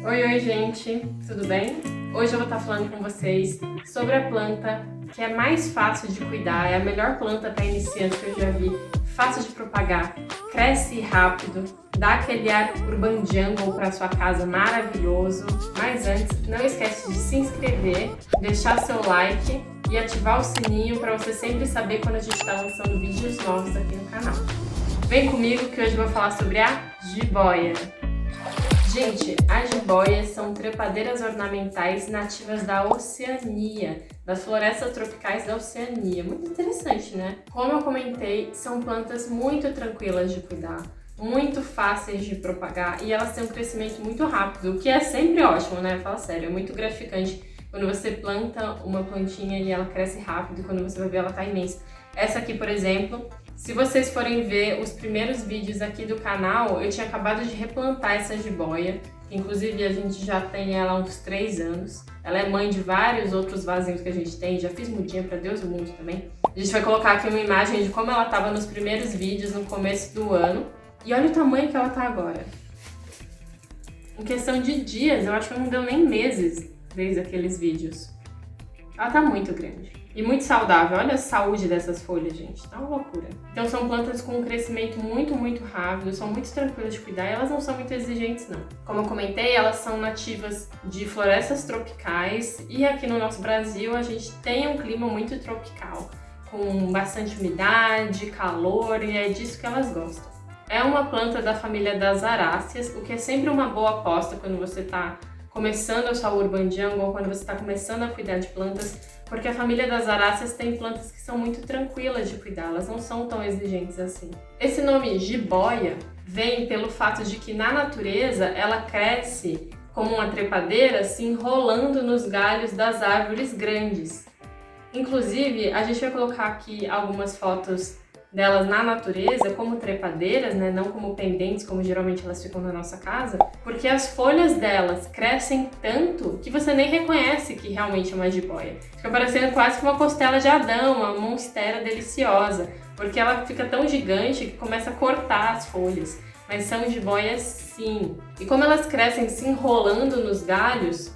Oi, gente, tudo bem? Hoje eu vou estar falando com vocês sobre a planta que é mais fácil de cuidar, é a melhor planta para iniciante que eu já vi, fácil de propagar, cresce rápido, dá aquele ar urban jungle para sua casa maravilhoso. Mas antes, não esquece de se inscrever, deixar seu like e ativar o sininho para você sempre saber quando a gente está lançando vídeos novos aqui no canal. Vem comigo que hoje eu vou falar sobre a jiboia. Gente, as jiboias são trepadeiras ornamentais nativas da Oceania, das florestas tropicais da Oceania. Muito interessante, né? Como eu comentei, são plantas muito tranquilas de cuidar, muito fáceis de propagar e elas têm um crescimento muito rápido, o que é sempre ótimo, né? Fala sério, é muito gratificante quando você planta uma plantinha e ela cresce rápido e quando você vai ver ela tá imensa. Essa aqui, por exemplo, se vocês forem ver os primeiros vídeos aqui do canal, eu tinha acabado de replantar essa jiboia. Inclusive, a gente já tem ela há uns 3 anos. Ela é mãe de vários outros vasinhos que a gente tem. Já fiz mudinha pra Deus e o mundo também. A gente vai colocar aqui uma imagem de como ela estava nos primeiros vídeos, no começo do ano. E olha o tamanho que ela tá agora. Em questão de dias, eu acho que não deu nem meses desde aqueles vídeos. Ela tá muito grande e muito saudável. Olha a saúde dessas folhas, gente. Tá uma loucura. Então são plantas com um crescimento muito rápido, são muito tranquilas de cuidar e elas não são muito exigentes, não. Como eu comentei, elas são nativas de florestas tropicais e aqui no nosso Brasil a gente tem um clima muito tropical, com bastante umidade, calor e é disso que elas gostam. É uma planta da família das aráceas, o que é sempre uma boa aposta quando você tá começando a sua urban jungle, quando você está começando a cuidar de plantas, porque a família das aráceas tem plantas que são muito tranquilas de cuidar, elas não são tão exigentes assim. Esse nome jiboia vem pelo fato de que na natureza ela cresce como uma trepadeira se enrolando nos galhos das árvores grandes. Inclusive, a gente vai colocar aqui algumas fotos delas na natureza como trepadeiras, né? Não como pendentes, como geralmente elas ficam na nossa casa, porque as folhas delas crescem tanto que você nem reconhece que realmente é uma jiboia. Fica parecendo quase que uma costela de Adão, uma monstera deliciosa, porque ela fica tão gigante que começa a cortar as folhas. Mas são jiboias sim. E como elas crescem se enrolando nos galhos,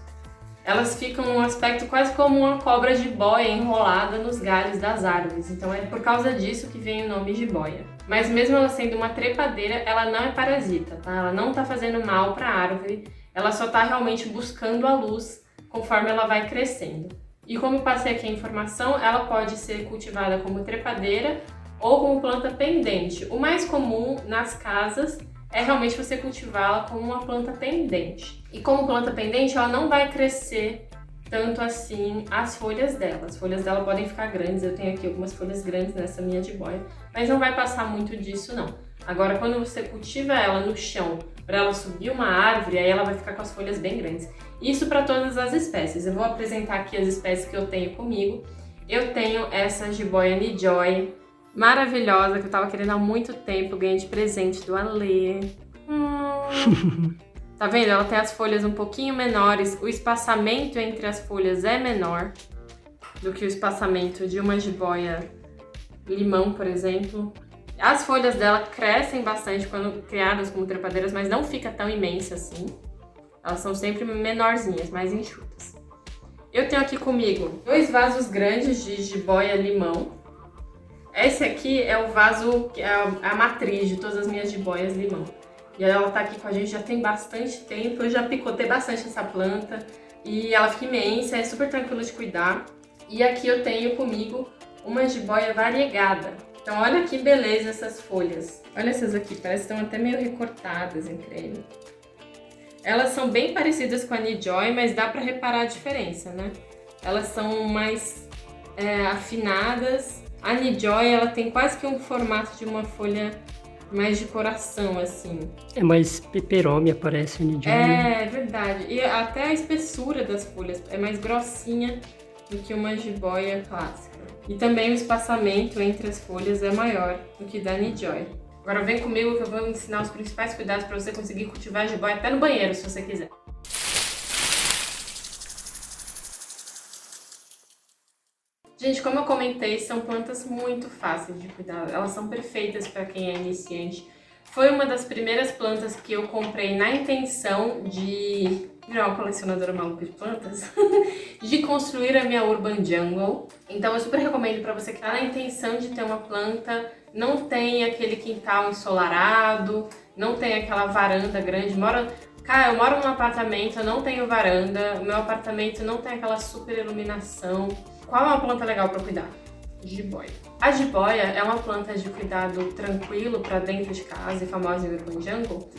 elas ficam num aspecto quase como uma cobra jiboia enrolada nos galhos das árvores. Então é por causa disso que vem o nome jiboia. Mas mesmo ela sendo uma trepadeira, ela não é parasita, tá? Ela não tá fazendo mal para a árvore, ela só tá realmente buscando a luz conforme ela vai crescendo. E como eu passei aqui a informação, ela pode ser cultivada como trepadeira ou como planta pendente. O mais comum nas casas é realmente você cultivá-la como uma planta pendente. E como planta pendente, ela não vai crescer tanto assim as folhas dela. As folhas dela podem ficar grandes, eu tenho aqui algumas folhas grandes nessa minha jiboia, mas não vai passar muito disso não. Agora, quando você cultiva ela no chão para ela subir uma árvore, aí ela vai ficar com as folhas bem grandes. Isso para todas as espécies. Eu vou apresentar aqui as espécies que eu tenho comigo. Eu tenho essa jiboia Nijoy, maravilhosa, que eu tava querendo há muito tempo, ganhei de presente do Alê. Tá vendo? Ela tem as folhas um pouquinho menores, o espaçamento entre as folhas é menor do que o espaçamento de uma jiboia limão, por exemplo. As folhas dela crescem bastante quando criadas como trepadeiras, mas não fica tão imensa assim. Elas são sempre menorzinhas, mais enxutas. Eu tenho aqui comigo 2 vasos grandes de jiboia limão. Esse aqui é o vaso, que é a matriz de todas as minhas jiboias limão. E ela tá aqui com a gente já tem bastante tempo, eu já picotei bastante essa planta. E ela fica imensa, é super tranquila de cuidar. E aqui eu tenho comigo uma jiboia variegada. Então olha que beleza essas folhas. Olha essas aqui, parece que estão até meio recortadas em creme. Elas são bem parecidas com a Nijoy, mas dá pra reparar a diferença, né? Elas são mais afinadas. A Nijoy, ela tem quase que um formato de uma folha mais de coração, assim. É mais peperômia, parece o Nijoy. É verdade. E até a espessura das folhas é mais grossinha do que uma jiboia clássica. E também o espaçamento entre as folhas é maior do que da Nijoy. Agora vem comigo que eu vou ensinar os principais cuidados para você conseguir cultivar a jiboia até no banheiro, se você quiser. Gente, como eu comentei, são plantas muito fáceis de cuidar. Elas são perfeitas para quem é iniciante. Foi uma das primeiras plantas que eu comprei na intenção de virar uma colecionadora maluca de plantas, de construir a minha Urban Jungle. Então eu super recomendo para você que está na intenção de ter uma planta, não tem aquele quintal ensolarado, não tem aquela varanda grande. Cara, eu moro num apartamento, eu não tenho varanda, o meu apartamento não tem aquela super iluminação. Qual é uma planta legal para cuidar? Jiboia. A jiboia é uma planta de cuidado tranquilo para dentro de casa e famosa em Urban Jungle,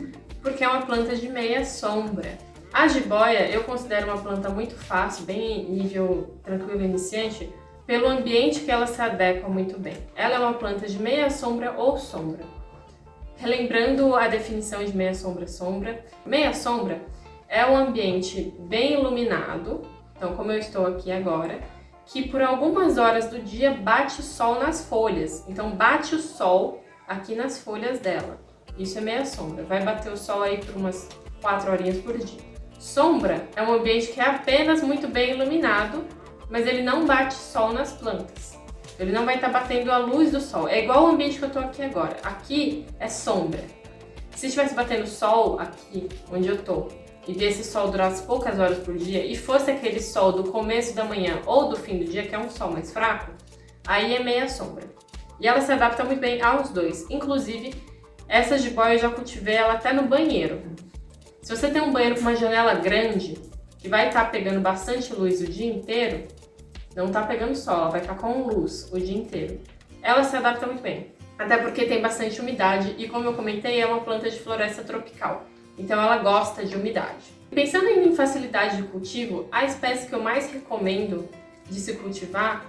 porque é uma planta de meia sombra. A jiboia eu considero uma planta muito fácil, bem nível tranquilo iniciante, pelo ambiente que ela se adequa muito bem. Ela é uma planta de meia sombra ou sombra. Relembrando a definição de meia sombra, meia sombra é um ambiente bem iluminado, então como eu estou aqui agora, que por algumas horas do dia bate sol nas folhas. Então bate o sol aqui nas folhas dela. Isso é meia sombra. Vai bater o sol aí por umas 4 horinhas por dia. Sombra é um ambiente que é apenas muito bem iluminado, mas ele não bate sol nas plantas. Ele não vai estar batendo a luz do sol. É igual o ambiente que eu estou aqui agora. Aqui é sombra. Se estivesse batendo sol aqui, onde eu estou, e esse sol durasse poucas horas por dia, e fosse aquele sol do começo da manhã ou do fim do dia, que é um sol mais fraco, aí é meia sombra. E ela se adapta muito bem aos dois. Inclusive, essa jiboia eu já cultivei ela até no banheiro. Se você tem um banheiro com uma janela grande, que vai estar pegando bastante luz o dia inteiro, não está pegando sol, ela vai estar com luz o dia inteiro. Ela se adapta muito bem, até porque tem bastante umidade e, como eu comentei, é uma planta de floresta tropical. Então ela gosta de umidade. Pensando em facilidade de cultivo, a espécie que eu mais recomendo de se cultivar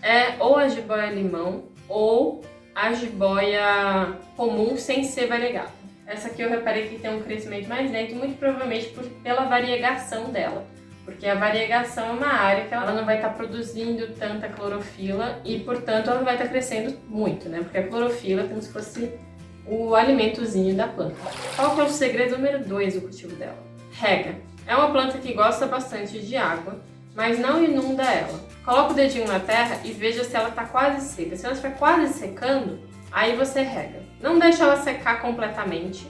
é ou a jiboia limão ou a jiboia comum sem ser variegada. Essa aqui eu reparei que tem um crescimento mais lento, muito provavelmente pela variegação dela. Porque a variegação é uma área que ela não vai estar produzindo tanta clorofila e, portanto, ela não vai estar crescendo muito, né? Porque a clorofila é como se fosse o alimentozinho da planta. Qual que é o segredo número 2 do cultivo dela? Rega. É uma planta que gosta bastante de água, mas não inunda ela. Coloca o dedinho na terra e veja se ela está quase seca. Se ela estiver quase secando, aí você rega. Não deixa ela secar completamente,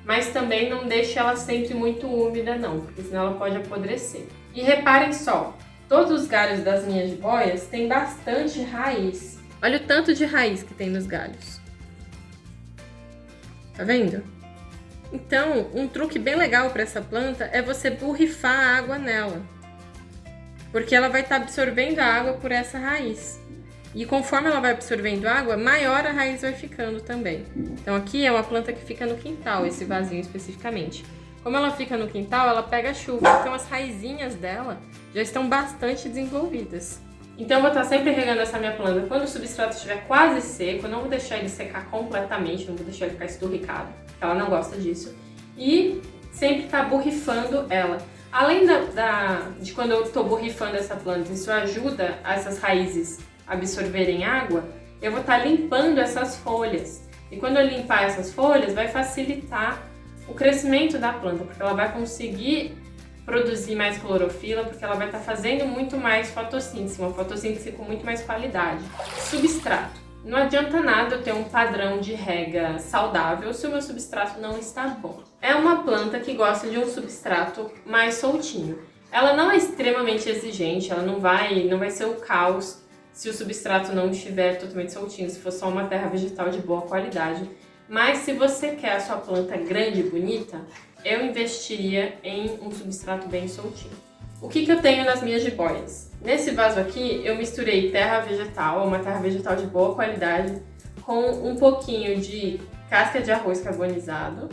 mas também não deixa ela sempre muito úmida não, porque senão ela pode apodrecer. E reparem só, todos os galhos das minhas jiboias têm bastante raiz. Olha o tanto de raiz que tem nos galhos. Tá vendo? Então, um truque bem legal para essa planta é você borrifar a água nela, porque ela vai estar absorvendo a água por essa raiz. E conforme ela vai absorvendo água, maior a raiz vai ficando também. Então aqui é uma planta que fica no quintal, esse vasinho especificamente. Como ela fica no quintal, ela pega chuva, então as raizinhas dela já estão bastante desenvolvidas. Então eu vou estar sempre regando essa minha planta quando o substrato estiver quase seco. Eu não vou deixar ele secar completamente, não vou deixar ele ficar esturricado, ela não gosta disso. E sempre estar borrifando ela. Além de quando eu estou borrifando essa planta, isso ajuda essas raízes absorverem água, eu vou estar limpando essas folhas. E quando eu limpar essas folhas, vai facilitar o crescimento da planta, porque ela vai conseguir produzir mais clorofila, porque ela vai estar fazendo muito mais fotossíntese, uma fotossíntese com muito mais qualidade. Substrato. Não adianta nada eu ter um padrão de rega saudável se o meu substrato não está bom. É uma planta que gosta de um substrato mais soltinho. Ela não é extremamente exigente, ela não vai ser o caos se o substrato não estiver totalmente soltinho, se for só uma terra vegetal de boa qualidade. Mas se você quer a sua planta grande e bonita, eu investiria em um substrato bem soltinho. O que eu tenho nas minhas jiboias? Nesse vaso aqui, eu misturei terra vegetal, uma terra vegetal de boa qualidade, com um pouquinho de casca de arroz carbonizado,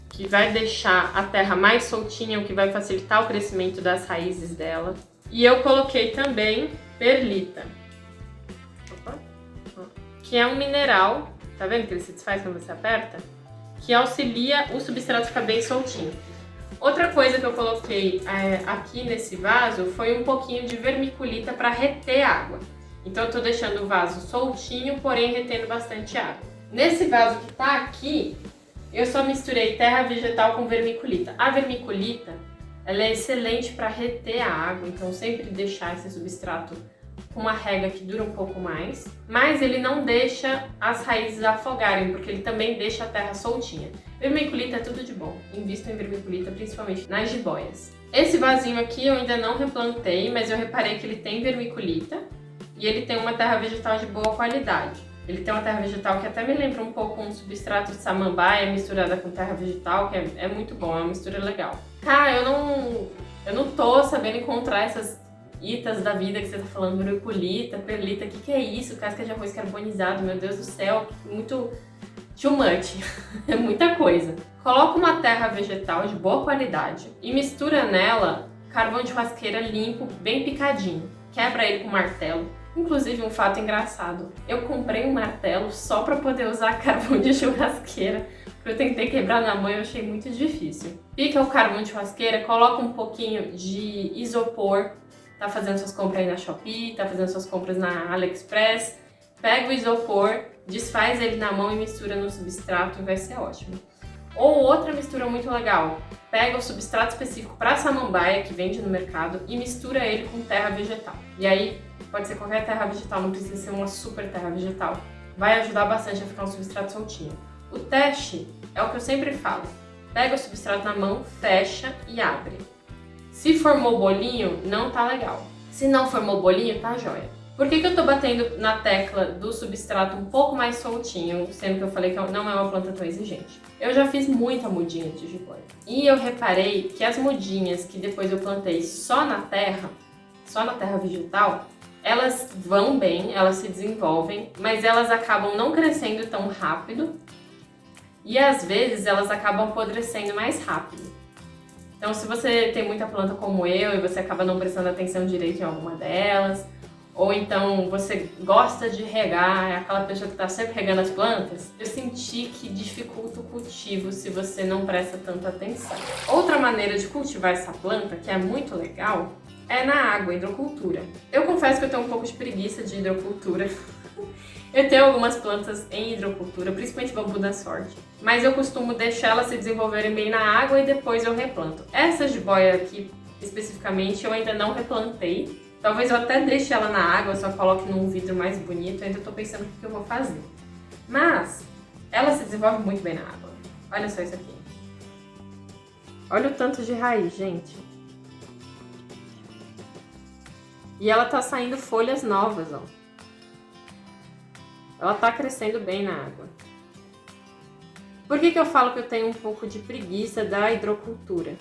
que vai deixar a terra mais soltinha, o que vai facilitar o crescimento das raízes dela. E eu coloquei também perlita, que é um mineral, tá vendo que ele se desfaz quando você aperta? Que auxilia o substrato a ficar bem soltinho. Outra coisa que eu coloquei aqui nesse vaso foi um pouquinho de vermiculita para reter água. Então eu tô deixando o vaso soltinho, porém retendo bastante água. Nesse vaso que tá aqui, eu só misturei terra vegetal com vermiculita. A vermiculita, ela é excelente para reter a água, então sempre deixar esse substrato com uma rega que dura um pouco mais, mas ele não deixa as raízes afogarem, porque ele também deixa a terra soltinha. Vermiculita é tudo de bom, invisto em vermiculita principalmente nas jiboias. Esse vasinho aqui eu ainda não replantei, mas eu reparei que ele tem vermiculita e ele tem uma terra vegetal de boa qualidade. Ele tem uma terra vegetal que até me lembra um pouco um substrato de samambaia misturada com terra vegetal, que é muito bom, é uma mistura legal. Cara, eu não tô sabendo encontrar essas itas da vida que você tá falando, vermiculita, perlita, o que é isso? Casca de arroz carbonizado, meu Deus do céu, muito too much, é muita coisa. Coloca uma terra vegetal de boa qualidade e mistura nela carvão de churrasqueira limpo, bem picadinho. Quebra ele com martelo. Inclusive, um fato engraçado, eu comprei um martelo só para poder usar carvão de churrasqueira, porque eu tentei quebrar na mão e eu achei muito difícil. Pica o carvão de churrasqueira, coloca um pouquinho de isopor, tá fazendo suas compras aí na Shopee, tá fazendo suas compras na AliExpress, pega o isopor, desfaz ele na mão e mistura no substrato e vai ser ótimo. Ou outra mistura muito legal, pega o substrato específico para samambaia que vende no mercado e mistura ele com terra vegetal. E aí, pode ser qualquer terra vegetal, não precisa ser uma super terra vegetal. Vai ajudar bastante a ficar um substrato soltinho. O teste é o que eu sempre falo. Pega o substrato na mão, fecha e abre. Se formou bolinho, não tá legal. Se não formou bolinho, tá jóia. Por que eu tô batendo na tecla do substrato um pouco mais soltinho, sendo que eu falei que não é uma planta tão exigente? Eu já fiz muita mudinha de jiboia. E eu reparei que as mudinhas que depois eu plantei só na terra vegetal, elas vão bem, elas se desenvolvem, mas elas acabam não crescendo tão rápido e às vezes elas acabam apodrecendo mais rápido. Então, se você tem muita planta como eu e você acaba não prestando atenção direito em alguma delas, ou então você gosta de regar, é aquela pessoa que está sempre regando as plantas, eu senti que dificulta o cultivo se você não presta tanta atenção. Outra maneira de cultivar essa planta, que é muito legal, é na água, hidrocultura. Eu confesso que eu tenho um pouco de preguiça de hidrocultura. Eu tenho algumas plantas em hidrocultura, principalmente bambu da sorte, mas eu costumo deixar elas se desenvolverem bem na água e depois eu replanto. Essa jiboia aqui, especificamente, eu ainda não replantei. Talvez eu até deixe ela na água, só coloque num vidro mais bonito, ainda tô pensando o que eu vou fazer. Mas ela se desenvolve muito bem na água. Olha só isso aqui. Olha o tanto de raiz, gente. E ela tá saindo folhas novas, ó. Ela tá crescendo bem na água. Por que eu falo que eu tenho um pouco de preguiça da hidrocultura?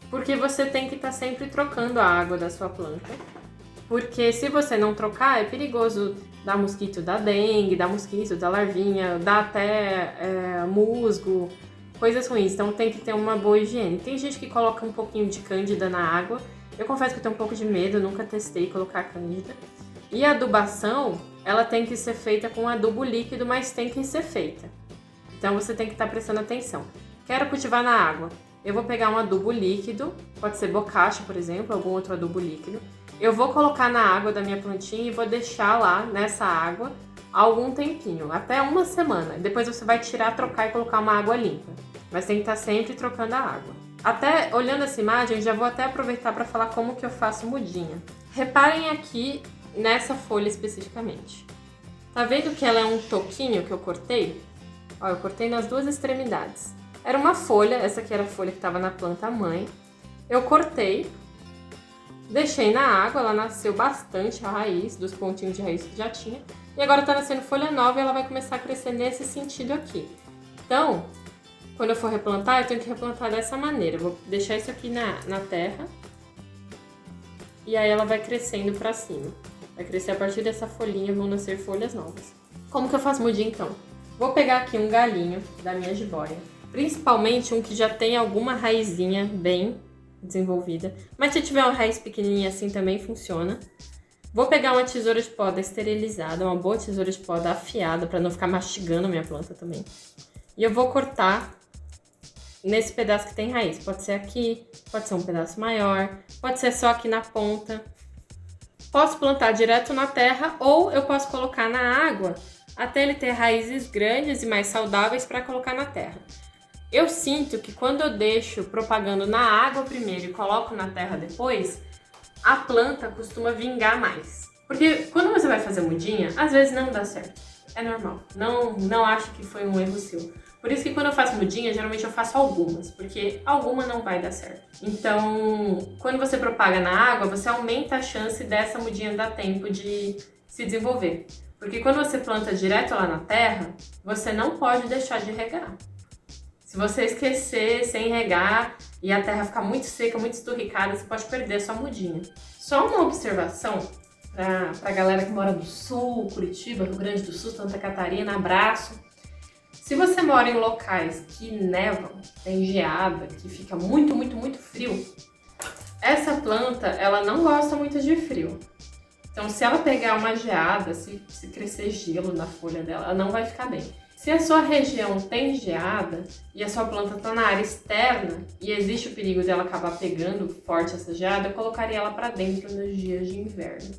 Porque você tem que estar sempre trocando a água da sua planta. Porque se você não trocar, é perigoso dar mosquito da dengue, dar mosquito da larvinha, dar até musgo, coisas ruins. Então tem que ter uma boa higiene. Tem gente que coloca um pouquinho de cândida na água. Eu confesso que eu tenho um pouco de medo, eu nunca testei colocar cândida. E a adubação, ela tem que ser feita com adubo líquido, mas tem que ser feita. Então você tem que estar prestando atenção. Quero cultivar na água. Eu vou pegar um adubo líquido, pode ser bocacha, por exemplo, algum outro adubo líquido. Eu vou colocar na água da minha plantinha e vou deixar lá nessa água algum tempinho, até uma semana. Depois você vai tirar, trocar e colocar uma água limpa. Mas tem que estar sempre trocando a água. Até olhando essa imagem, já vou até aproveitar para falar como que eu faço mudinha. Reparem aqui nessa folha especificamente. Tá vendo que ela é um toquinho que eu cortei? Ó, eu cortei nas duas extremidades. Era uma folha, essa aqui era a folha que estava na planta mãe. Eu cortei, deixei na água, ela nasceu bastante a raiz, dos pontinhos de raiz que já tinha. E agora tá nascendo folha nova e ela vai começar a crescer nesse sentido aqui. Então, quando eu for replantar, eu tenho que replantar dessa maneira. Eu vou deixar isso aqui na terra. E aí ela vai crescendo pra cima. Vai crescer a partir dessa folhinha, vão nascer folhas novas. Como que eu faço mudinha então? Vou pegar aqui um galinho da minha jiboia. Principalmente um que já tem alguma raizinha bem desenvolvida. Mas se tiver uma raiz pequenininha assim também funciona. Vou pegar uma tesoura de poda esterilizada, uma boa tesoura de poda afiada para não ficar mastigando a minha planta também. E eu vou cortar nesse pedaço que tem raiz. Pode ser aqui, pode ser um pedaço maior, pode ser só aqui na ponta. Posso plantar direto na terra ou eu posso colocar na água até ele ter raízes grandes e mais saudáveis para colocar na terra. Eu sinto que quando eu deixo propagando na água primeiro e coloco na terra depois, a planta costuma vingar mais. Porque quando você vai fazer mudinha, às vezes não dá certo. É normal. Não acho que foi um erro seu. Por isso que quando eu faço mudinha, geralmente eu faço algumas, porque alguma não vai dar certo. Então, quando você propaga na água, você aumenta a chance dessa mudinha dar tempo de se desenvolver. Porque quando você planta direto lá na terra, você não pode deixar de regar. Se você esquecer sem regar e a terra ficar muito seca, muito esturricada, você pode perder a sua mudinha. Só uma observação pra galera que mora do sul, Curitiba, Rio Grande do Sul, Santa Catarina, abraço. Se você mora em locais que nevam, tem geada, que fica muito, muito, muito frio, essa planta, ela não gosta muito de frio. Então, se ela pegar uma geada, se crescer gelo na folha dela, ela não vai ficar bem. Se a sua região tem geada e a sua planta está na área externa e existe o perigo dela acabar pegando forte essa geada, eu colocaria ela para dentro nos dias de inverno.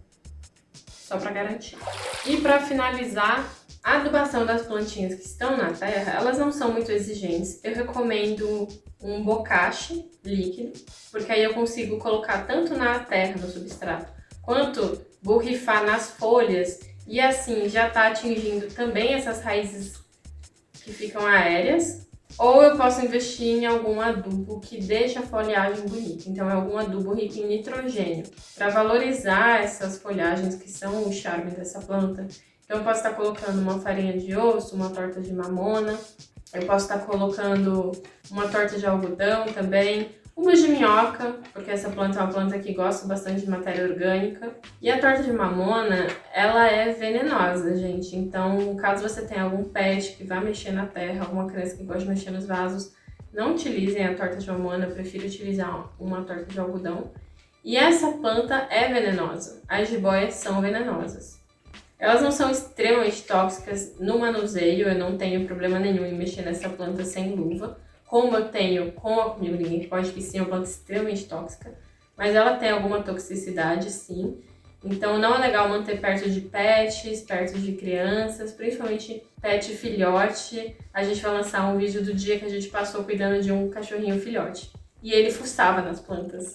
Só para garantir. E para finalizar, a adubação das plantinhas que estão na terra, elas não são muito exigentes. Eu recomendo um bocache líquido, porque aí eu consigo colocar tanto na terra, no substrato, quanto borrifar nas folhas e assim já tá atingindo também essas raízes que ficam aéreas. Ou eu posso investir em algum adubo que deixa a folhagem bonita. Então é algum adubo rico em nitrogênio, para valorizar essas folhagens que são o charme dessa planta. Então eu posso estar colocando uma farinha de osso, uma torta de mamona, eu posso estar colocando uma torta de algodão também, uma de minhoca, porque essa planta é uma planta que gosta bastante de matéria orgânica. E a torta de mamona, ela é venenosa, gente. Então, caso você tenha algum pet que vá mexer na terra, alguma criança que gosta de mexer nos vasos, não utilizem a torta de mamona, eu prefiro utilizar uma torta de algodão. E essa planta é venenosa. As jiboias são venenosas. Elas não são extremamente tóxicas no manuseio, eu não tenho problema nenhum em mexer nessa planta sem luva. Como eu tenho com a Comigo Ninguém, que pode que sim, é uma planta extremamente tóxica, mas ela tem alguma toxicidade, sim. Então não é legal manter perto de pets, perto de crianças, principalmente pet filhote. A gente vai lançar um vídeo do dia que a gente passou cuidando de um cachorrinho filhote. E ele fuçava nas plantas.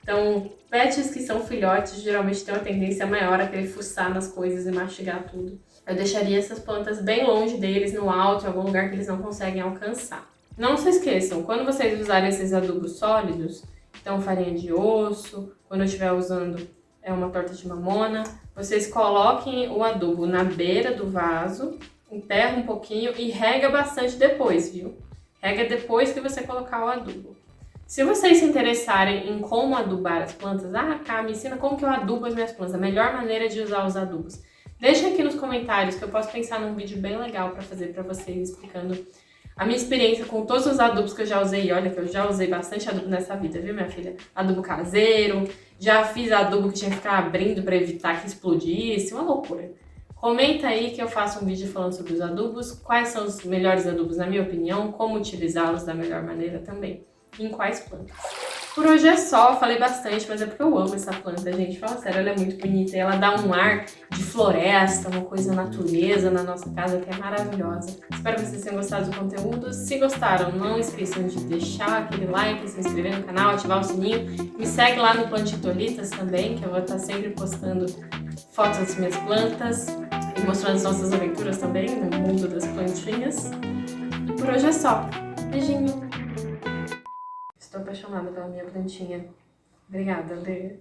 Então, pets que são filhotes geralmente têm uma tendência maior a querer fuçar nas coisas e mastigar tudo. Eu deixaria essas plantas bem longe deles, no alto, em algum lugar que eles não conseguem alcançar. Não se esqueçam, quando vocês usarem esses adubos sólidos, então farinha de osso, quando eu estiver usando uma torta de mamona, vocês coloquem o adubo na beira do vaso, enterra um pouquinho e rega bastante depois, viu? Rega depois que você colocar o adubo. Se vocês se interessarem em como adubar as plantas, Cá, me ensina como que eu adubo as minhas plantas, a melhor maneira de usar os adubos. Deixa aqui nos comentários que eu posso pensar num vídeo bem legal para fazer para vocês, explicando a minha experiência com todos os adubos que eu já usei. Olha que eu já usei bastante adubo nessa vida, viu, minha filha? Adubo caseiro, já fiz adubo que tinha que ficar abrindo para evitar que explodisse, uma loucura. Comenta aí que eu faço um vídeo falando sobre os adubos, quais são os melhores adubos na minha opinião, como utilizá-los da melhor maneira também, e em quais plantas. Por hoje é só, falei bastante, mas é porque eu amo essa planta, gente. Fala sério, ela é muito bonita e ela dá um ar de floresta, uma coisa natureza na nossa casa que é maravilhosa. Espero que vocês tenham gostado do conteúdo. Se gostaram, não esqueçam de deixar aquele like, se inscrever no canal, ativar o sininho. Me segue lá no Plantitolitas também, que eu vou estar sempre postando fotos das minhas plantas e mostrando as nossas aventuras também no mundo das plantinhas. Por hoje é só. Beijinho! Estou apaixonada pela minha plantinha. Obrigada, Lê.